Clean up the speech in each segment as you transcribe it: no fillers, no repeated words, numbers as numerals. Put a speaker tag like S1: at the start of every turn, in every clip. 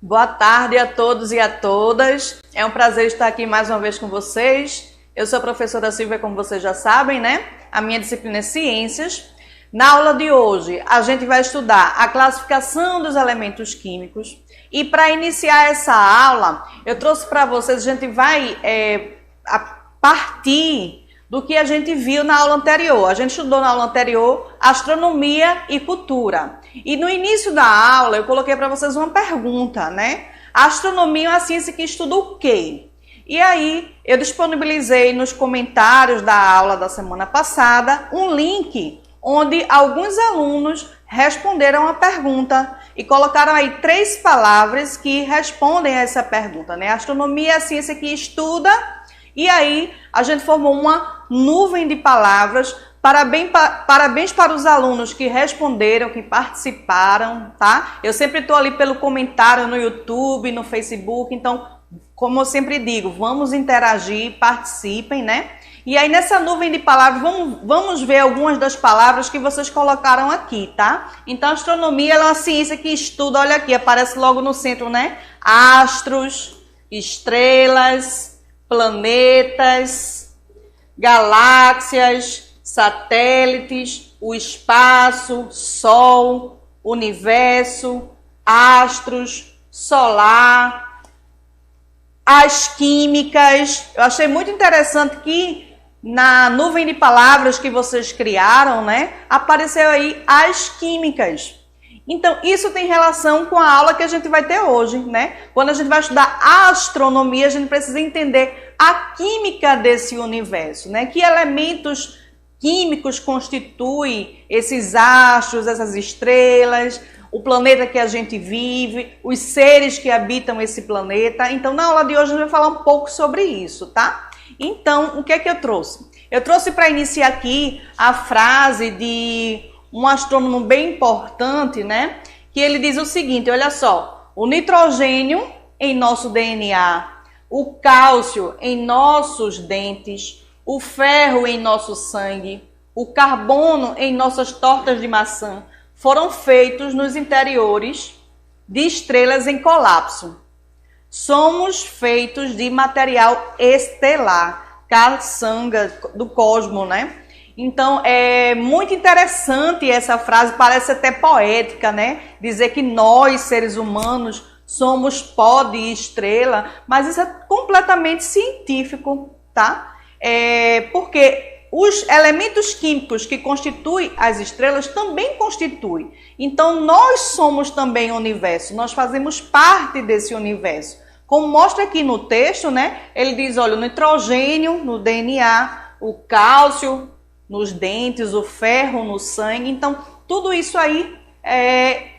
S1: Boa tarde a todos e a todas. É um prazer estar aqui mais uma vez com vocês. Eu sou a professora Silvia, como vocês já sabem, né? A minha disciplina é Ciências. Na aula de hoje, a gente vai estudar a classificação dos elementos químicos. E para iniciar essa aula, eu trouxe para vocês, a gente vai partir do que a gente viu na aula anterior. A gente estudou na aula anterior astronomia e cultura. E no início da aula eu coloquei para vocês uma pergunta, né? A astronomia é uma ciência que estuda o quê? E aí eu disponibilizei nos comentários da aula da semana passada um link onde alguns alunos responderam a pergunta e colocaram aí 3 palavras que respondem a essa pergunta, né? A astronomia é a ciência que estuda. E aí, a gente formou uma nuvem de palavras. Parabéns para os alunos que responderam, que participaram, tá? Eu sempre estou ali pelo comentário no YouTube, no Facebook. Então, como eu sempre digo, vamos interagir, participem, né? E aí, nessa nuvem de palavras, vamos ver algumas das palavras que vocês colocaram aqui, tá? Então, a astronomia é uma ciência que estuda, olha aqui, aparece logo no centro, né? Astros, estrelas, planetas, galáxias, satélites, o espaço, Sol, universo, astros, solar, as químicas. Eu achei muito interessante que na nuvem de palavras que vocês criaram, né, apareceu aí as químicas. Então, isso tem relação com a aula que a gente vai ter hoje, né? Quando a gente vai estudar astronomia, a gente precisa entender a química desse universo, né? Que elementos químicos constituem esses astros, essas estrelas, o planeta que a gente vive, os seres que habitam esse planeta. Então, na aula de hoje, a gente vai falar um pouco sobre isso, tá? Então, o que é que eu trouxe? Eu trouxe para iniciar aqui a frase de um astrônomo bem importante, né? Que ele diz o seguinte, olha só, o nitrogênio em nosso DNA, o cálcio em nossos dentes, o ferro em nosso sangue, o carbono em nossas tortas de maçã, foram feitos nos interiores de estrelas em colapso. Somos feitos de material estelar, caçanga do cosmos, né? Então, é muito interessante essa frase, parece até poética, né? Dizer que nós, seres humanos, somos pó de estrela, mas isso é completamente científico, tá? Porque os elementos químicos que constituem as estrelas também constituem. Então, nós somos também o universo, nós fazemos parte desse universo. Como mostra aqui no texto, né? Ele diz, olha, o nitrogênio no DNA, o cálcio nos dentes, o ferro no sangue. Então, tudo isso aí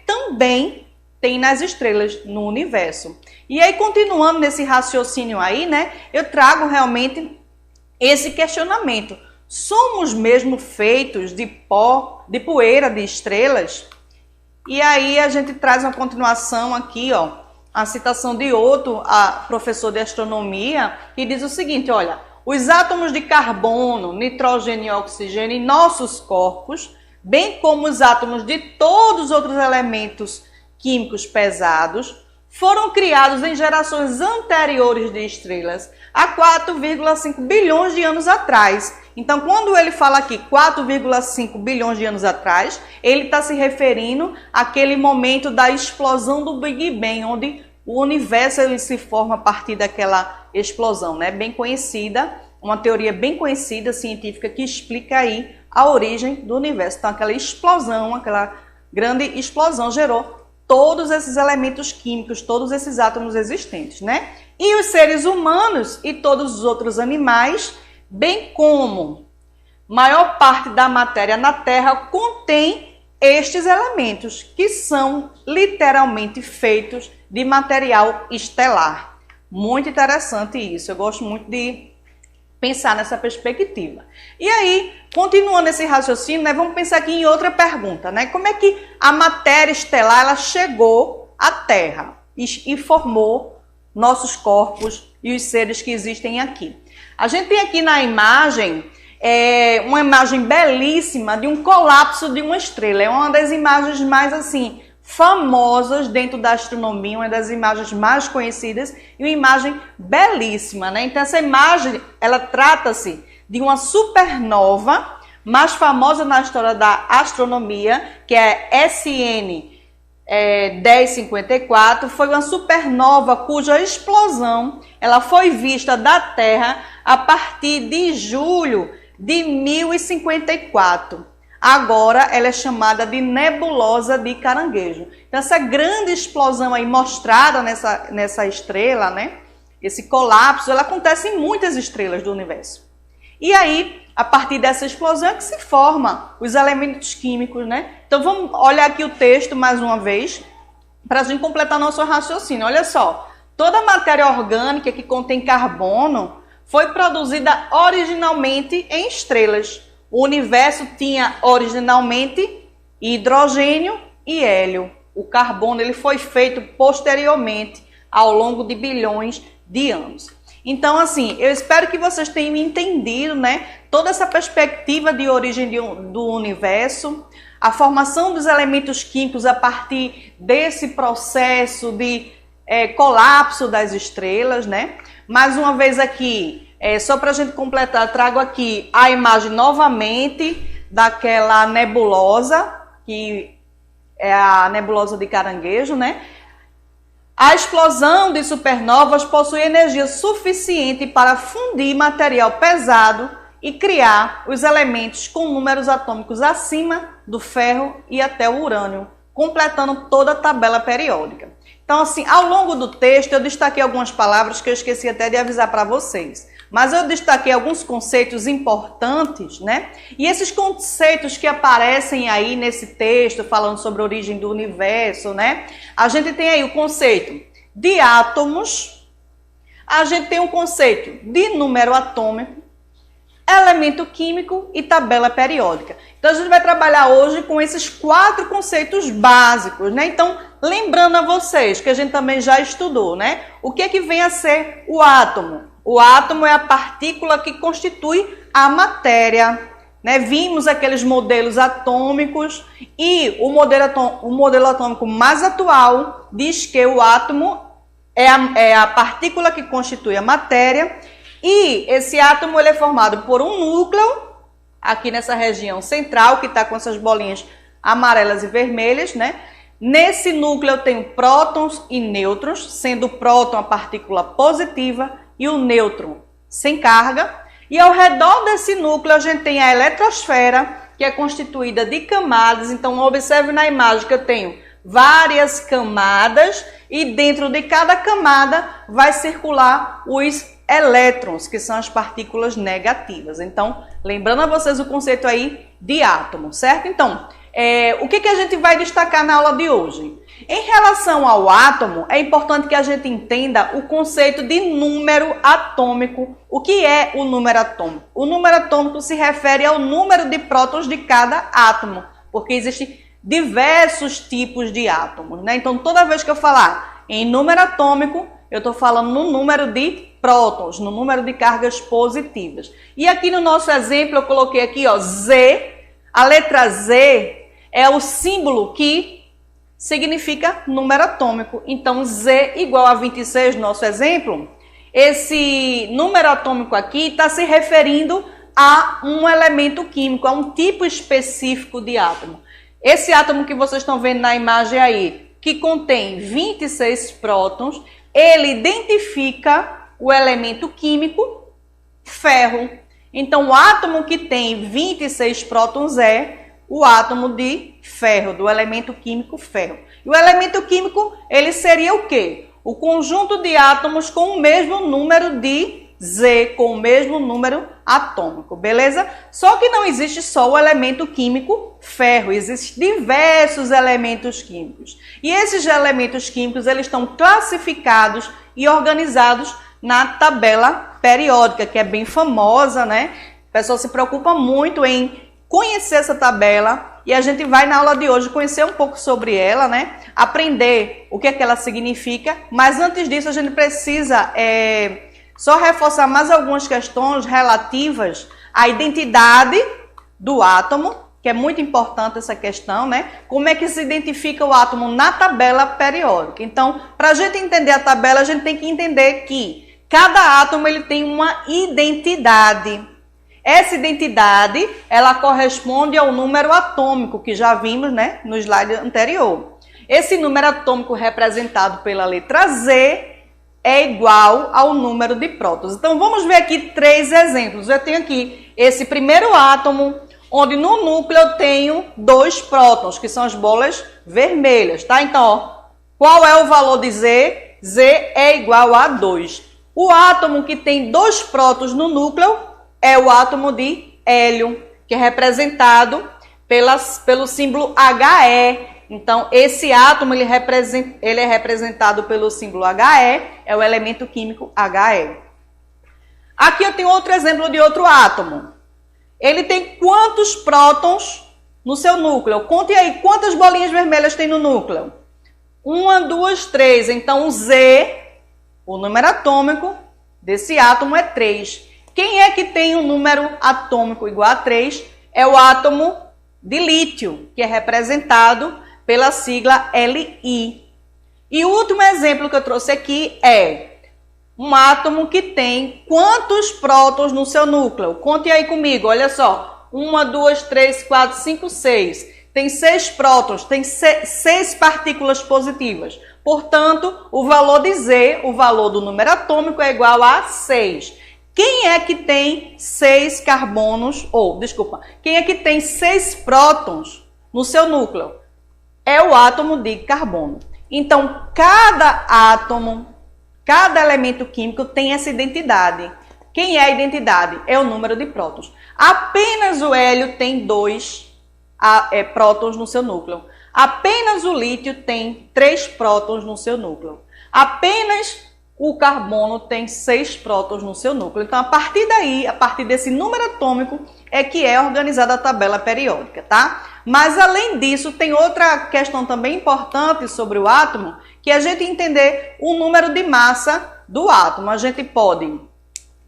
S1: também tem nas estrelas, no universo. E aí, continuando nesse raciocínio aí, né, eu trago realmente esse questionamento. Somos mesmo feitos de pó, de poeira de estrelas? E aí a gente traz uma continuação aqui, ó, a citação de outro professor de astronomia, que diz o seguinte, olha, os átomos de carbono, nitrogênio e oxigênio em nossos corpos, bem como os átomos de todos os outros elementos químicos pesados, foram criados em gerações anteriores de estrelas, há 4,5 bilhões de anos atrás. Então, quando ele fala aqui 4,5 bilhões de anos atrás, ele está se referindo àquele momento da explosão do Big Bang, onde o universo ele se forma a partir daquela explosão, né? Bem conhecida, uma teoria bem conhecida, científica, que explica aí a origem do universo. Então, aquela explosão, aquela grande explosão gerou todos esses elementos químicos, todos esses átomos existentes, né? E os seres humanos e todos os outros animais, bem como maior parte da matéria na Terra, contém estes elementos, que são literalmente feitos de material estelar. Muito interessante isso, eu gosto muito de pensar nessa perspectiva. E aí, continuando esse raciocínio, né, vamos pensar aqui em outra pergunta, né? Como é que a matéria estelar ela chegou à Terra e formou nossos corpos e os seres que existem aqui? A gente tem aqui na imagem uma imagem belíssima de um colapso de uma estrela. É uma das imagens mais assim famosas dentro da astronomia, uma das imagens mais conhecidas e uma imagem belíssima, né? Então essa imagem, ela trata-se de uma supernova mais famosa na história da astronomia, que é SN 1054, foi uma supernova cuja explosão ela foi vista da Terra a partir de julho de 1054. Agora ela é chamada de nebulosa de Caranguejo. Então essa grande explosão aí mostrada nessa estrela, né? Esse colapso, ela acontece em muitas estrelas do universo. E aí, a partir dessa explosão é que se formam os elementos químicos, né? Então vamos olhar aqui o texto mais uma vez, para a gente completar nosso raciocínio. Olha só, toda matéria orgânica que contém carbono foi produzida originalmente em estrelas. O universo tinha originalmente hidrogênio e hélio. O carbono ele foi feito posteriormente, ao longo de bilhões de anos. Então, assim, eu espero que vocês tenham entendido, né, toda essa perspectiva de origem do universo, a formação dos elementos químicos a partir desse processo de colapso das estrelas, né? Mais uma vez aqui, só para a gente completar, trago aqui a imagem novamente daquela nebulosa, que é a nebulosa de Caranguejo, né? A explosão de supernovas possui energia suficiente para fundir material pesado e criar os elementos com números atômicos acima do ferro e até o urânio, completando toda a tabela periódica. Então, assim, ao longo do texto eu destaquei algumas palavras que eu esqueci até de avisar para vocês. Mas eu destaquei alguns conceitos importantes, né? E esses conceitos que aparecem aí nesse texto, falando sobre a origem do universo, né? A gente tem aí o conceito de átomos, a gente tem o conceito de número atômico, elemento químico e tabela periódica. Então a gente vai trabalhar hoje com esses 4 conceitos básicos, né? Então, lembrando a vocês que a gente também já estudou, né? O que é que vem a ser o átomo? O átomo é a partícula que constitui a matéria, né? Vimos aqueles modelos atômicos e o modelo atômico mais atual diz que o átomo é a partícula que constitui a matéria e esse átomo ele é formado por um núcleo, aqui nessa região central, que está com essas bolinhas amarelas e vermelhas, né? Nesse núcleo eu tenho prótons e nêutrons, sendo o próton a partícula positiva e o nêutron sem carga. E ao redor desse núcleo a gente tem a eletrosfera, que é constituída de camadas. Então observe na imagem que eu tenho várias camadas e dentro de cada camada vai circular os elétrons, que são as partículas negativas. Então, lembrando a vocês o conceito aí de átomo, certo? Então, o que a gente vai destacar na aula de hoje? Em relação ao átomo, é importante que a gente entenda o conceito de número atômico. O que é o número atômico? O número atômico se refere ao número de prótons de cada átomo, porque existem diversos tipos de átomos, né? Então, toda vez que eu falar em número atômico, eu estou falando no número de prótons, no número de cargas positivas. E aqui no nosso exemplo, eu coloquei aqui, ó, Z. A letra Z é o símbolo que significa número atômico. Então, Z igual a 26, no nosso exemplo, esse número atômico aqui está se referindo a um elemento químico, a um tipo específico de átomo. Esse átomo que vocês estão vendo na imagem aí, que contém 26 prótons, ele identifica o elemento químico ferro. Então, o átomo que tem 26 prótons é o átomo de ferro, do elemento químico ferro. E o elemento químico, ele seria o quê? O conjunto de átomos com o mesmo número de Z, com o mesmo número atômico, beleza? Só que não existe só o elemento químico ferro, existem diversos elementos químicos. E esses elementos químicos, eles estão classificados e organizados na tabela periódica, que é bem famosa, né? O pessoal se preocupa muito em conhecer essa tabela e a gente vai na aula de hoje conhecer um pouco sobre ela, né? Aprender o que é que ela significa, mas antes disso a gente precisa só reforçar mais algumas questões relativas à identidade do átomo, que é muito importante essa questão, né? Como é que se identifica o átomo na tabela periódica? Então, para a gente entender a tabela, a gente tem que entender que cada átomo ele tem uma identidade. Essa identidade, ela corresponde ao número atômico, que já vimos, né, no slide anterior. Esse número atômico representado pela letra Z é igual ao número de prótons. Então, vamos ver aqui 3 exemplos. Eu tenho aqui esse primeiro átomo, onde no núcleo eu tenho 2 prótons, que são as bolas vermelhas, tá? Então, ó, qual é o valor de Z? Z é igual a 2. O átomo que tem 2 prótons no núcleo é o átomo de hélio, que é representado pelo símbolo He. Então, esse átomo ele é representado pelo símbolo He, é o elemento químico He. Aqui eu tenho outro exemplo de outro átomo. Ele tem quantos prótons no seu núcleo? Conte aí, quantas bolinhas vermelhas tem no núcleo? 1, 2, 3. Então, o Z, o número atômico desse átomo é 3. Quem é que tem um número atômico igual a 3? É o átomo de lítio, que é representado pela sigla Li. E o último exemplo que eu trouxe aqui é um átomo que tem quantos prótons no seu núcleo? Conte aí comigo, olha só. 1, 2, 3, 4, 5, 6. Tem 6 prótons, tem 6 partículas positivas. Portanto, o valor de Z, o valor do número atômico é igual a 6. Quem é que tem 6 carbonos, quem é que tem 6 prótons no seu núcleo? É o átomo de carbono. Então, cada átomo, cada elemento químico tem essa identidade. Quem é a identidade? É o número de prótons. Apenas o hélio tem 2 prótons no seu núcleo. Apenas o lítio tem 3 prótons no seu núcleo. Apenas o carbono tem 6 prótons no seu núcleo. Então, a partir daí, a partir desse número atômico, é que é organizada a tabela periódica, tá? Mas, além disso, tem outra questão também importante sobre o átomo, que é a gente entender o número de massa do átomo. A gente pode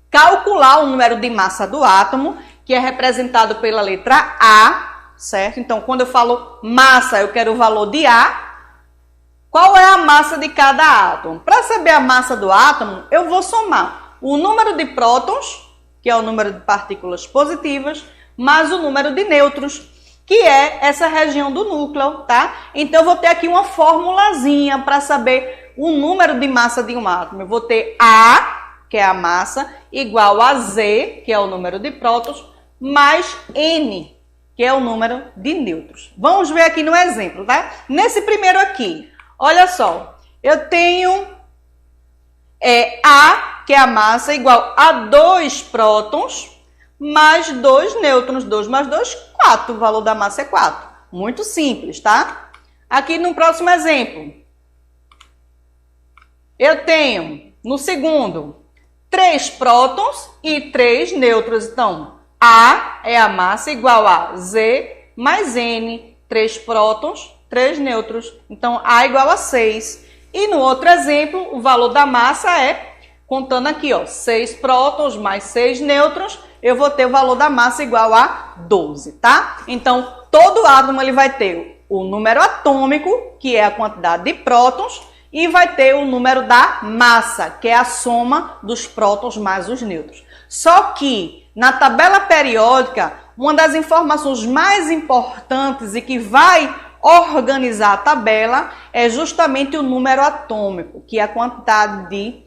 S1: calcular o número de massa do átomo, que é representado pela letra A, certo? Então, quando eu falo massa, eu quero o valor de A. Qual é a massa de cada átomo? Para saber a massa do átomo, eu vou somar o número de prótons, que é o número de partículas positivas, mais o número de nêutrons, que é essa região do núcleo, tá? Então, eu vou ter aqui uma formulazinha para saber o número de massa de um átomo. Eu vou ter A, que é a massa, igual a Z, que é o número de prótons, mais N, que é o número de nêutrons. Vamos ver aqui no exemplo, tá? Nesse primeiro aqui, olha só, eu tenho A, que é a massa, igual a 2 prótons, mais 2 nêutrons. 2 mais 2, 4. O valor da massa é 4. Muito simples, tá? Aqui no próximo exemplo, eu tenho, no segundo, 3 prótons e 3 nêutrons. Então, A é a massa igual a Z mais N. 3 prótons, 3 nêutrons. Então, A igual a 6. E no outro exemplo, o valor da massa é, contando aqui, ó, 6 prótons mais 6 nêutrons, eu vou ter o valor da massa igual a 12, tá? Então, todo átomo ele vai ter o número atômico, que é a quantidade de prótons, e vai ter o número da massa, que é a soma dos prótons mais os nêutrons. Só que, na tabela periódica, uma das informações mais importantes e que vai organizar a tabela é justamente o número atômico, que é a quantidade de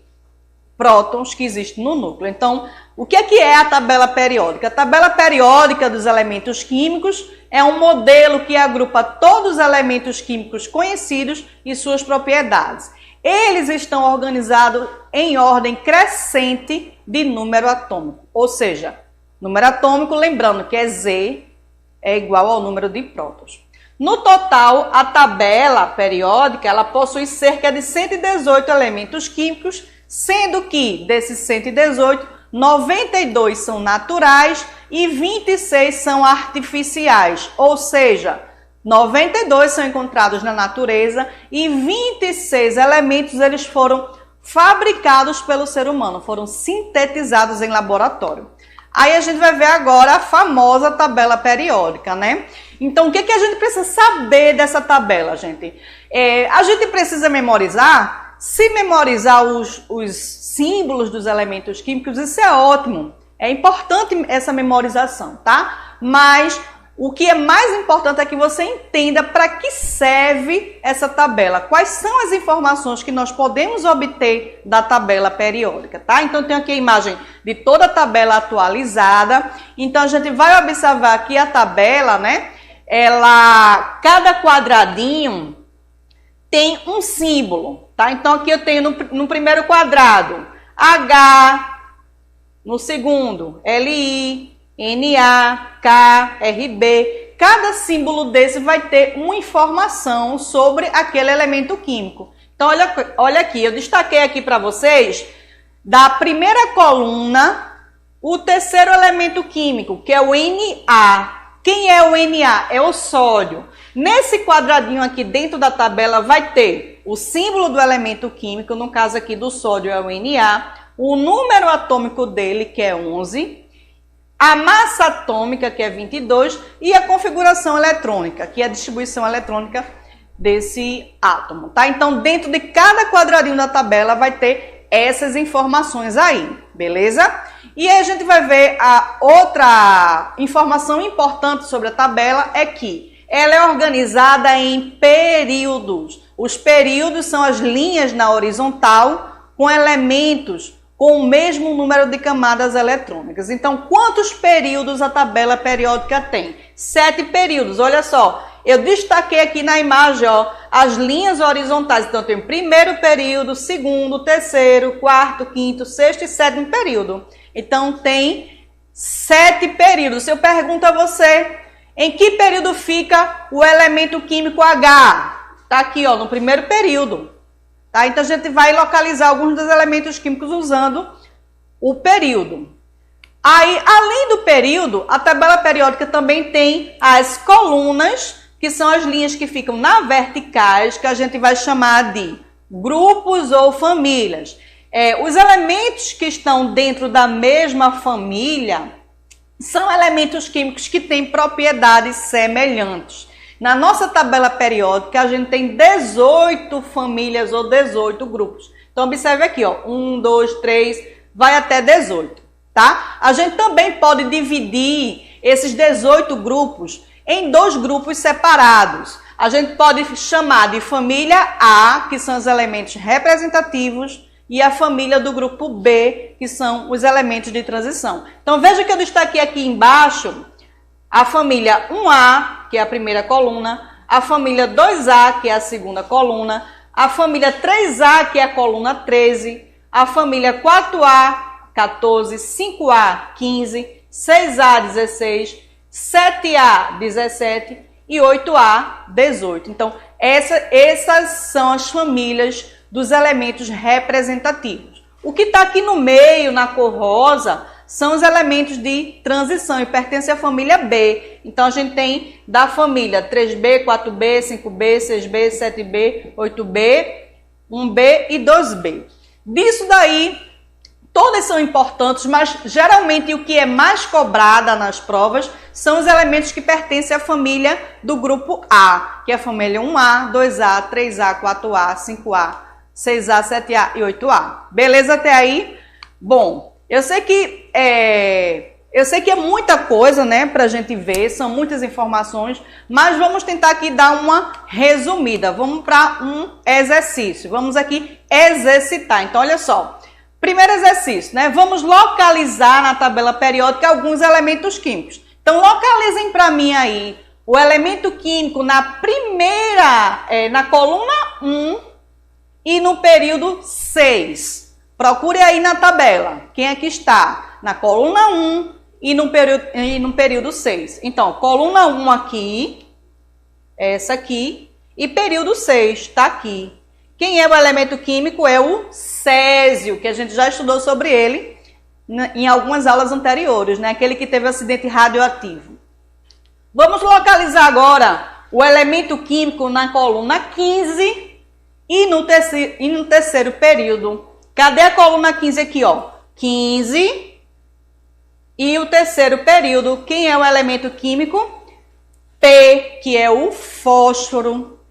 S1: prótons que existe no núcleo. Então, o que é a tabela periódica? A tabela periódica dos elementos químicos é um modelo que agrupa todos os elementos químicos conhecidos e suas propriedades. Eles estão organizados em ordem crescente de número atômico, ou seja, número atômico, lembrando que é Z, é igual ao número de prótons. No total, a tabela periódica ela possui cerca de 118 elementos químicos, sendo que desses 118, 92 são naturais e 26 são artificiais, ou seja, 92 são encontrados na natureza e 26 elementos eles foram fabricados pelo ser humano, foram sintetizados em laboratório. Aí a gente vai ver agora a famosa tabela periódica, né? Então, o que a gente precisa saber dessa tabela, gente? A gente precisa memorizar. Se memorizar os símbolos dos elementos químicos, isso é ótimo. É importante essa memorização, tá? Mas o que é mais importante é que você entenda para que serve essa tabela. Quais são as informações que nós podemos obter da tabela periódica, tá? Então, tem aqui a imagem de toda a tabela atualizada. Então, a gente vai observar aqui a tabela, né? Cada quadradinho tem um símbolo, tá? Então, aqui eu tenho no primeiro quadrado H, no segundo Li, Na, K, Rb. Cada símbolo desse vai ter uma informação sobre aquele elemento químico. Então, olha aqui, eu destaquei aqui para vocês, da primeira coluna, o terceiro elemento químico, que é o Na. Quem é o Na? É o sódio. Nesse quadradinho aqui dentro da tabela vai ter o símbolo do elemento químico, no caso aqui do sódio é o Na, o número atômico dele, que é 11, a massa atômica, que é 22, e a configuração eletrônica, que é a distribuição eletrônica desse átomo, tá? Então, dentro de cada quadradinho da tabela vai ter essas informações aí, beleza? E aí a gente vai ver a outra informação importante sobre a tabela é que ela é organizada em períodos. Os períodos são as linhas na horizontal com elementos com o mesmo número de camadas eletrônicas. Então, quantos períodos a tabela periódica tem? 7 períodos, olha só. Eu destaquei aqui na imagem, ó, as linhas horizontais. Então, tem o primeiro período, segundo, terceiro, quarto, quinto, sexto e sétimo período. Então, tem 7 períodos. Se eu pergunto a você, em que período fica o elemento químico H? Tá aqui, ó, no primeiro período. Tá? Então, a gente vai localizar alguns dos elementos químicos usando o período. Aí, além do período, a tabela periódica também tem as colunas, que são as linhas que ficam na verticais, que a gente vai chamar de grupos ou famílias. Os elementos que estão dentro da mesma família são elementos químicos que têm propriedades semelhantes. Na nossa tabela periódica, a gente tem 18 famílias ou 18 grupos. Então, observe aqui, ó, 1, 2, 3, vai até 18, tá? A gente também pode dividir esses 18 grupos em 2 grupos separados. A gente pode chamar de família A, que são os elementos representativos, e a família do grupo B, que são os elementos de transição. Então, veja que eu destaquei aqui embaixo a família 1A, que é a primeira coluna, a família 2A, que é a segunda coluna, a família 3A, que é a coluna 13, a família 4A, 14, 5A, 15, 6A, 16, 7A, 17 e 8A, 18. Então, essas são as famílias dos elementos representativos. O que está aqui no meio, na cor rosa, são os elementos de transição e pertence à família B. Então, a gente tem da família 3B, 4B, 5B, 6B, 7B, 8B, 1B e 2B. Disso daí, todas são importantes, mas geralmente o que é mais cobrada nas provas são os elementos que pertencem à família do grupo A, que é a família 1A, 2A, 3A, 4A, 5A, 6A, 7A e 8A. Beleza até aí? Bom, eu sei que é muita coisa, né, pra gente ver, são muitas informações, mas vamos tentar aqui dar uma resumida. Vamos para um exercício. Vamos aqui exercitar. Então, olha só. Primeiro exercício, né? Vamos localizar na tabela periódica alguns elementos químicos. Então, localizem para mim aí o elemento químico na coluna 1 e no período 6. Procure aí na tabela quem é que está na coluna 1 e no período 6. Então, coluna 1 aqui, essa aqui, e período 6 está aqui. Quem é o elemento químico? É o césio, que a gente já estudou sobre ele em algumas aulas anteriores, né? Aquele que teve acidente radioativo. Vamos localizar agora o elemento químico na coluna 15 e no terceiro período. Cadê a coluna 15 aqui, ó? 15 E o terceiro período, quem é o elemento químico? P, que é o fósforo.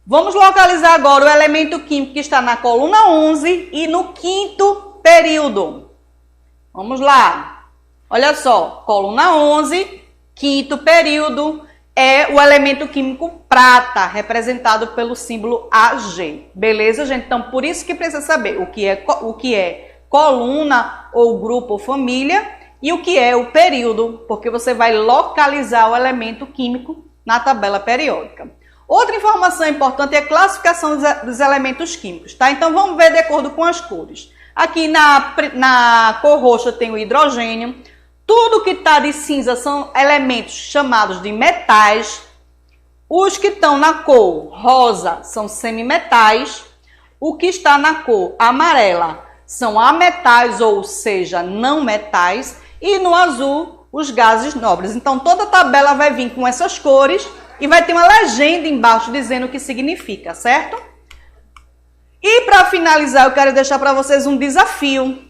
S1: Vamos localizar agora o elemento químico que está na coluna 11 e no quinto período. Vamos lá. Olha só, coluna 11, quinto período, é o elemento químico prata, representado pelo símbolo Ag. Beleza, gente? Então, por isso que precisa saber o que é coluna ou grupo ou família e o que é o período, porque você vai localizar o elemento químico na tabela periódica. Outra informação importante é a classificação dos elementos químicos, tá? Então, vamos ver de acordo com as cores. Aqui na cor roxa tem o hidrogênio. Tudo que está de cinza são elementos chamados de metais. Os que estão na cor rosa são semimetais. O que está na cor amarela são ametais, ou seja, não metais. E no azul, os gases nobres. Então, toda a tabela vai vir com essas cores e vai ter uma legenda embaixo dizendo o que significa, certo? E para finalizar, eu quero deixar para vocês um desafio.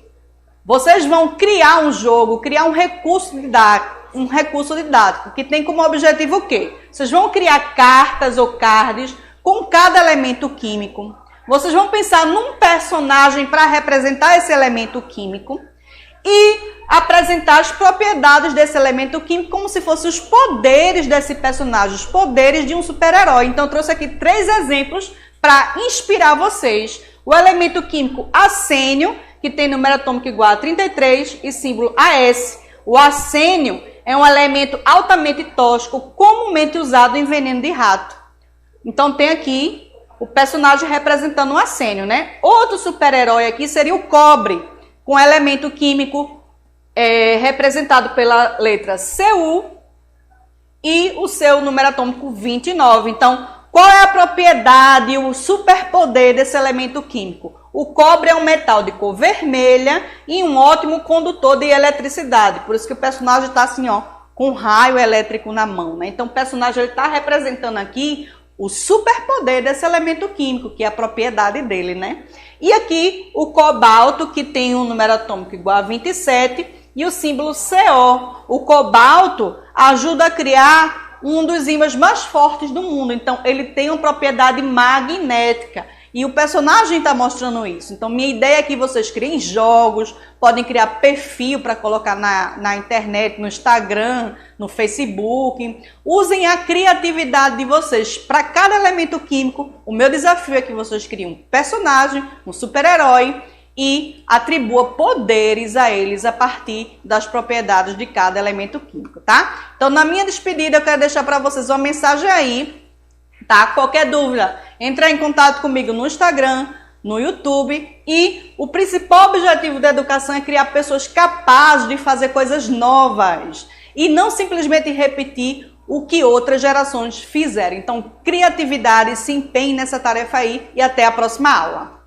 S1: Vocês vão criar um jogo, criar um recurso didático que tem como objetivo o quê? Vocês vão criar cartas ou cards com cada elemento químico. Vocês vão pensar num personagem para representar esse elemento químico e apresentar as propriedades desse elemento químico como se fossem os poderes desse personagem, os poderes de um super-herói. Então, eu trouxe aqui 3 exemplos para inspirar vocês. O elemento químico acênio, que tem número atômico igual a 33 e símbolo AS. O acênio é um elemento altamente tóxico, comumente usado em veneno de rato. Então, tem aqui o personagem representando o acênio, né? Outro super-herói aqui seria o cobre, com elemento químico representado pela letra Cu e o seu número atômico 29. Então, qual é a propriedade, o superpoder desse elemento químico? O cobre é um metal de cor vermelha e um ótimo condutor de eletricidade. Por isso que o personagem está assim, ó, com um raio elétrico na mão, né? Então, o personagem está representando aqui o superpoder desse elemento químico, que é a propriedade dele, né? E aqui o cobalto, que tem um número atômico igual a 27 e o símbolo CO. O cobalto ajuda a criar um dos ímãs mais fortes do mundo. Então, ele tem uma propriedade magnética. E o personagem está mostrando isso. Então, minha ideia é que vocês criem jogos, podem criar perfil para colocar na internet, no Instagram, no Facebook. Usem a criatividade de vocês. Para cada elemento químico, o meu desafio é que vocês criem um personagem, um super-herói e atribua poderes a eles a partir das propriedades de cada elemento químico, tá? Então, na minha despedida, eu quero deixar para vocês uma mensagem aí, tá? Qualquer dúvida, entrar em contato comigo no Instagram, no YouTube, e o principal objetivo da educação é criar pessoas capazes de fazer coisas novas e não simplesmente repetir o que outras gerações fizeram. Então, criatividade, se empenhe nessa tarefa aí e até a próxima aula.